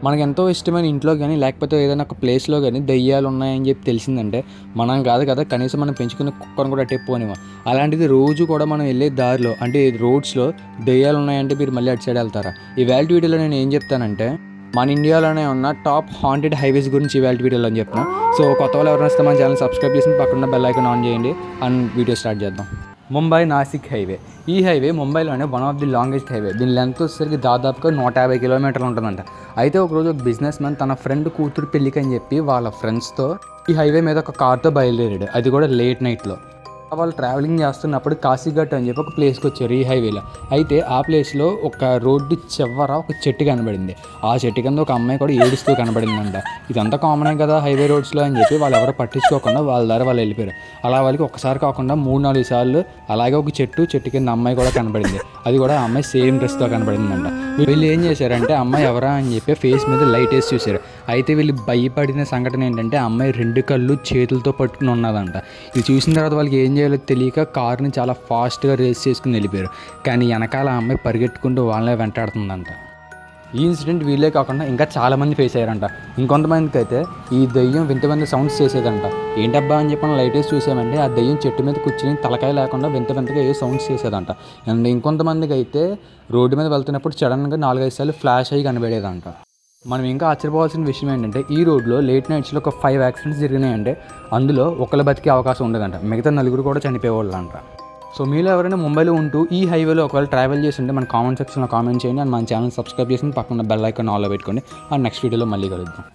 మనకు ఎంతో ఇష్టమైన ఇంట్లో కానీ లేకపోతే ఏదైనా ఒక ప్లేస్లో కానీ దెయ్యాలు ఉన్నాయని చెప్పి తెలిసిందంటే మనం కాదు కదా, కనీసం మనం పెంచుకునే కుక్కను కూడా పోనివ్వం. అలాంటిది రోజు కూడా మనం వెళ్ళే దారిలో అంటే రోడ్స్లో దెయ్యాలు ఉన్నాయంటే మీరు మళ్ళీ అటు సైడ్ వెళ్తారా? ఇవాళ వీడియోలో నేను ఏం చెప్తానంటే మన ఇండియాలోనే ఉన్న టాప్ హాంటెడ్ హైవేస్ గురించి ఇవాళ వీడియోలో అని చెప్తున్నా. సో కొత్త వాళ్ళు ఎవరైనా వస్తే మన ఛానల్ సబ్స్క్రైబ్ చేసి పక్కన బెల్ ఐకాన్ ఆన్ చేయండి అండ్ వీడియో స్టార్ట్ చేద్దాం. ముంబై నాసిక్ హైవే. ఈ హైవే ముంబైలోనే one of the longest highway. దీని లెంత్ వచ్చేసరికి దాదాపుగా 150 కిలోమీటర్లు ఉంటుందంట. అయితే ఒకరోజు ఒక బిజినెస్ మ్యాన్ తన ఫ్రెండ్ కూతురు పెళ్ళికి అని చెప్పి వాళ్ళ ఫ్రెండ్స్తో ఈ హైవే మీద ఒక కార్తో బయలుదేరాడు, అది కూడా లేట్ నైట్లో. వాళ్ళు ట్రావెలింగ్ చేస్తున్నప్పుడు కాశీఘట్ అని చెప్పి ఒక ప్లేస్కి వచ్చారు ఈ హైవేలో. అయితే ఆ ప్లేస్లో ఒక రోడ్డు చివర ఒక చెట్టు కనబడింది. ఆ చెట్టు కింద ఒక అమ్మాయి కూడా ఏడుస్తూ కనబడిందంట. ఇదంతా కామనే కదా హైవే రోడ్స్లో అని చెప్పి వాళ్ళు ఎవరో పట్టించుకోకుండా వాళ్ళ ద్వారా వాళ్ళు వెళ్ళిపోయారు. అలా వాళ్ళకి ఒకసారి కాకుండా 3-4 సార్లు అలాగే ఒక చెట్టు కింద అమ్మాయి కూడా కనబడింది. అది కూడా ఆ అమ్మాయి సేమ్ డ్రెస్తో కనబడిందంట. వీళ్ళు ఏం చేశారంటే అమ్మాయి ఎవరా అని చెప్పి ఫేస్ మీద లైట్ వేసి చూశారు. అయితే వీళ్ళు భయపడిన సంఘటన ఏంటంటే ఆ అమ్మాయి 2 కళ్ళు చేతులతో పట్టుకుని ఉన్నదంట. ఇది చూసిన తర్వాత వాళ్ళకి ఏం చేయాలో తెలియక కారుని చాలా ఫాస్ట్గా రేస్ చేసుకుని వెళ్ళిపోయారు. కానీ వెనకాల ఆ అమ్మాయి పరిగెట్టుకుంటూ వాళ్ళనే వెంటాడుతుందంట. ఈ ఇన్సిడెంట్ వీళ్ళే కాకుండా ఇంకా చాలామంది ఫేస్ అయ్యారంట. ఇంకొంతమందికి అయితే ఈ దెయ్యం వింత సౌండ్స్ చేసేదంట. ఏంటబ్బా అని చెప్పి లైట్ వేసి చూసామంటే ఆ దెయ్యం చెట్టు మీద కూర్చుని తలకాయ లేకుండా వింతగా ఏ సౌండ్స్ చేసేదంట. అండ్ ఇంకొంతమందికి అయితే రోడ్డు మీద వెళ్తున్నప్పుడు సడన్గా 4-5 సార్లు ఫ్లాష్ అయ్యి కనబడేదంట. మనం ఇంకా ఆశ్చర్యపోవాల్సిన విషయం ఏంటంటే ఈ రోడ్లో లేట్ నైట్స్లో ఒక 5 యాక్సిడెంట్స్ జరిగినాయంటే అందులో ఒకళ్ళు బతికే అవకాశం ఉండదంట, మిగతా 4 కూడా చనిపోయేవాళ్ళు అంట. సో మీరు ఎవరైనా ముంబైలో ఉంటూ ఈ హైవేలో ఒకవేళ ట్రావెల్ చేసి ఉంటే మన కామెంట్ సెక్షన్లో కామెంట్ చేయండి అండ్ మన ఛానల్ సబ్స్క్రైబ్ చేసి పక్కన బెల్ ఐకాన్ ఆన్లో పెట్టుకోండి. అండ్ నెక్స్ట్ వీడియోలో మళ్ళీ కలుద్దాం.